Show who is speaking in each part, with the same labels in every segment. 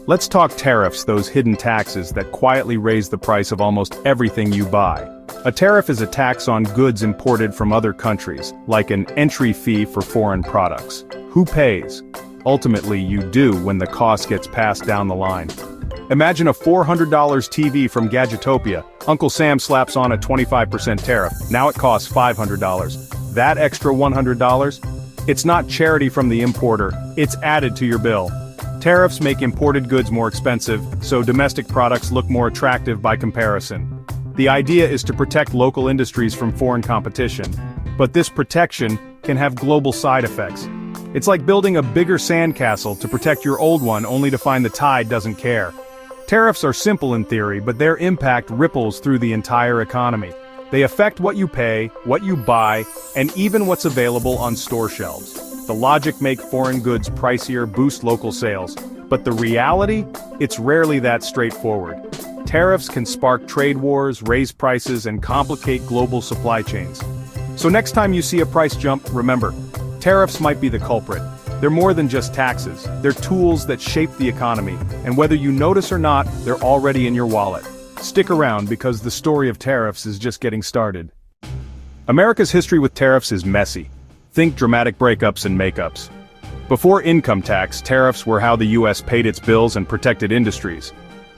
Speaker 1: Let's talk tariffs, those hidden taxes that quietly raise the price of almost everything you buy. A tariff is a tax on goods imported from other countries, like an entry fee for foreign products. Who pays? Ultimately, you do when the cost gets passed down the line. Imagine a $400 TV from Gadgetopia. Uncle Sam slaps on a 25% tariff. Now it costs $500. That extra $100? It's not charity from the importer, it's added to your bill. Tariffs make imported goods more expensive, so domestic products look more attractive by comparison. The idea is to protect local industries from foreign competition. But this protection can have global side effects. It's like building a bigger sandcastle to protect your old one only to find the tide doesn't care. Tariffs are simple in theory, but their impact ripples through the entire economy. They affect what you pay, what you buy, and even what's available on store shelves. The logic make foreign goods pricier, boost local sales. But the reality? It's rarely that straightforward. Tariffs can spark trade wars, raise prices, and complicate global supply chains. So next time you see a price jump, remember, tariffs might be the culprit. They're more than just taxes. They're tools that shape the economy, and whether you notice or not, they're already in your wallet. Stick around because the story of tariffs is just getting started. America's history with tariffs is messy. Think dramatic breakups and makeups. Before income tax, tariffs were how the US paid its bills and protected industries.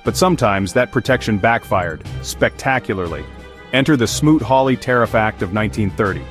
Speaker 1: But sometimes that protection backfired, spectacularly. Enter the Smoot-Hawley Tariff Act of 1930.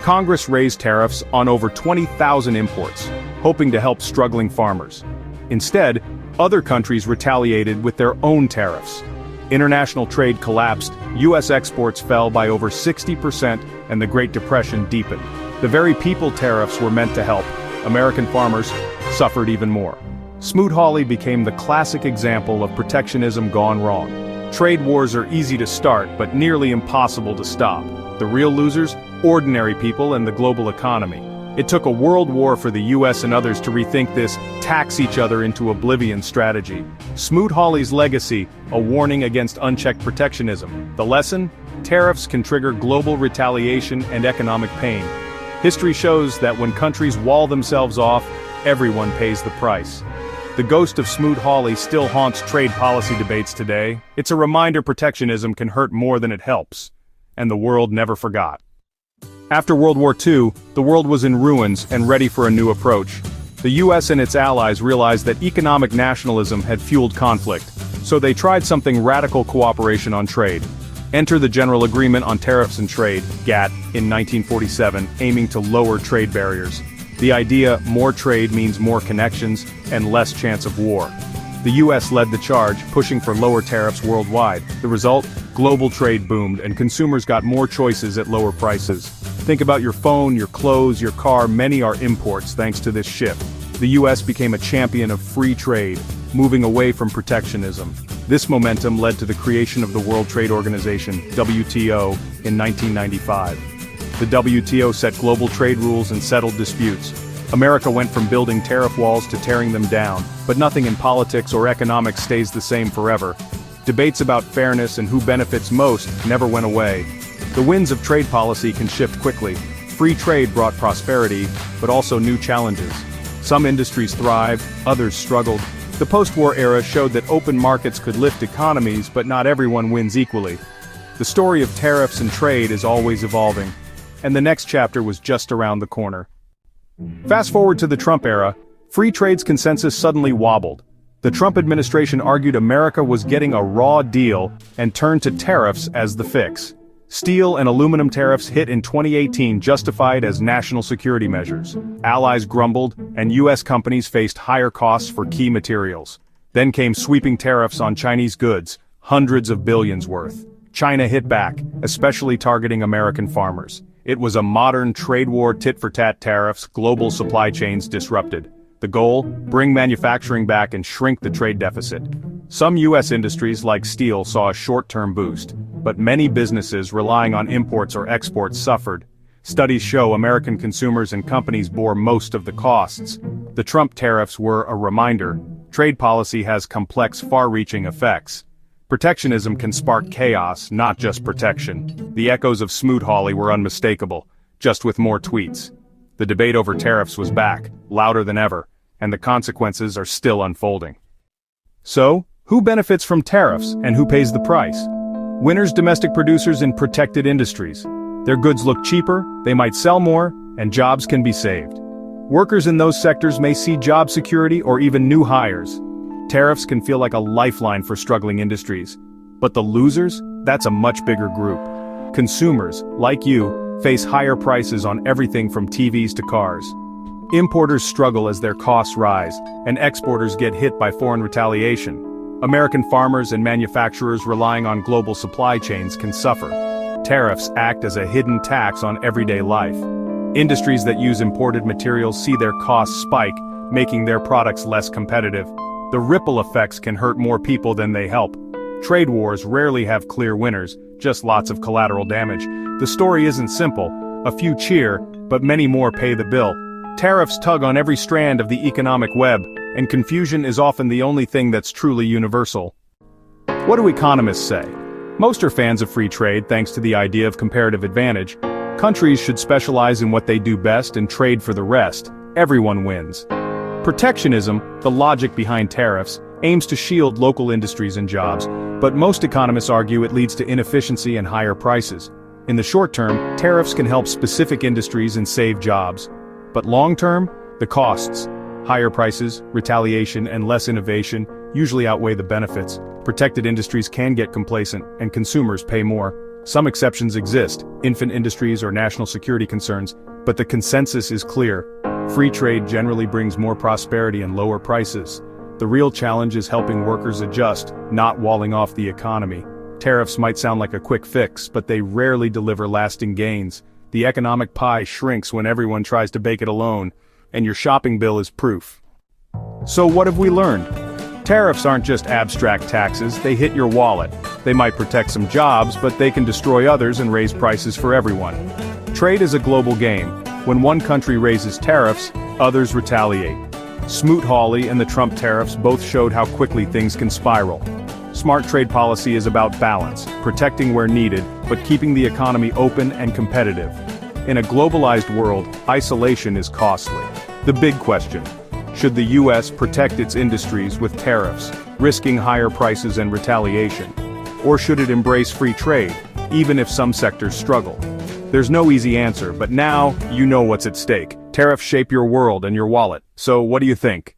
Speaker 1: Congress raised tariffs on over 20,000 imports, hoping to help struggling farmers. Instead, other countries retaliated with their own tariffs. International trade collapsed, US exports fell by over 60%, and the Great Depression deepened. The very people tariffs were meant to help, American farmers, suffered even more. Smoot-Hawley became the classic example of protectionism gone wrong. Trade wars are easy to start, but nearly impossible to stop. The real losers? Ordinary people and the global economy. It took a world war for the US and others to rethink this tax each other into oblivion strategy. Smoot-Hawley's legacy, a warning against unchecked protectionism. The lesson? Tariffs can trigger global retaliation and economic pain. History shows that when countries wall themselves off, everyone pays the price. The ghost of Smoot-Hawley still haunts trade policy debates today. It's a reminder protectionism can hurt more than it helps. And the world never forgot. After World War II, the world was in ruins and ready for a new approach. The US and its allies realized that economic nationalism had fueled conflict, so they tried something radical: cooperation on trade. Enter the General Agreement on Tariffs and Trade, GATT, in 1947, aiming to lower trade barriers. The idea, more trade means more connections and less chance of war. The US led the charge, pushing for lower tariffs worldwide. The result? Global trade boomed and consumers got more choices at lower prices. Think about your phone, your clothes, your car. Many are imports thanks to this shift. The US became a champion of free trade, moving away from protectionism. This momentum led to the creation of the World Trade Organization, WTO, in 1995. The WTO set global trade rules and settled disputes. America went from building tariff walls to tearing them down, but nothing in politics or economics stays the same forever. Debates about fairness and who benefits most never went away. The winds of trade policy can shift quickly. Free trade brought prosperity, but also new challenges. Some industries thrived, others struggled. The post-war era showed that open markets could lift economies, but not everyone wins equally. The story of tariffs and trade is always evolving, and the next chapter was just around the corner. Fast forward to the Trump era, free trade's consensus suddenly wobbled. The Trump administration argued America was getting a raw deal and turned to tariffs as the fix. Steel and aluminum tariffs hit in 2018, justified as national security measures. Allies grumbled, and US companies faced higher costs for key materials. Then came sweeping tariffs on Chinese goods, hundreds of billions worth. China hit back, especially targeting American farmers. It was a modern trade war, tit-for-tat tariffs, global supply chains disrupted. The goal? Bring manufacturing back and shrink the trade deficit. Some US industries like steel saw a short-term boost, but many businesses relying on imports or exports suffered. Studies show American consumers and companies bore most of the costs. The Trump tariffs were a reminder. Trade policy has complex, far-reaching effects. Protectionism can spark chaos, not just protection. The echoes of Smoot-Hawley were unmistakable, just with more tweets. The debate over tariffs was back, louder than ever, and the consequences are still unfolding. So, who benefits from tariffs and who pays the price? Winners: domestic producers in protected industries. Their goods look cheaper, they might sell more, and jobs can be saved. Workers in those sectors may see job security or even new hires. Tariffs can feel like a lifeline for struggling industries. But the losers? That's a much bigger group. Consumers, like you, face higher prices on everything from TVs to cars. Importers struggle as their costs rise, and exporters get hit by foreign retaliation. American farmers and manufacturers relying on global supply chains can suffer. Tariffs act as a hidden tax on everyday life. Industries that use imported materials see their costs spike, making their products less competitive. The ripple effects can hurt more people than they help. Trade wars rarely have clear winners, just lots of collateral damage. The story isn't simple. A few cheer, but many more pay the bill. Tariffs tug on every strand of the economic web, and confusion is often the only thing that's truly universal. What do economists say? Most are fans of free trade thanks to the idea of comparative advantage. Countries should specialize in what they do best and trade for the rest. Everyone wins. Protectionism, the logic behind tariffs, aims to shield local industries and jobs, but most economists argue it leads to inefficiency and higher prices. In the short term, tariffs can help specific industries and save jobs. But long term, the costs, higher prices, retaliation, and less innovation usually outweigh the benefits. Protected industries can get complacent, and consumers pay more. Some exceptions exist, infant industries or national security concerns, but the consensus is clear. Free trade generally brings more prosperity and lower prices. The real challenge is helping workers adjust, not walling off the economy. Tariffs might sound like a quick fix, but they rarely deliver lasting gains. The economic pie shrinks when everyone tries to bake it alone, and your shopping bill is proof. So what have we learned? Tariffs aren't just abstract taxes, they hit your wallet. They might protect some jobs, but they can destroy others and raise prices for everyone. Trade is a global game. When one country raises tariffs, others retaliate. Smoot-Hawley and the Trump tariffs both showed how quickly things can spiral. Smart trade policy is about balance, protecting where needed, but keeping the economy open and competitive. In a globalized world, isolation is costly. The big question: should the U.S. protect its industries with tariffs, risking higher prices and retaliation? Or should it embrace free trade, even if some sectors struggle? There's no easy answer, but now you know what's at stake. Tariffs shape your world and your wallet. So what do you think?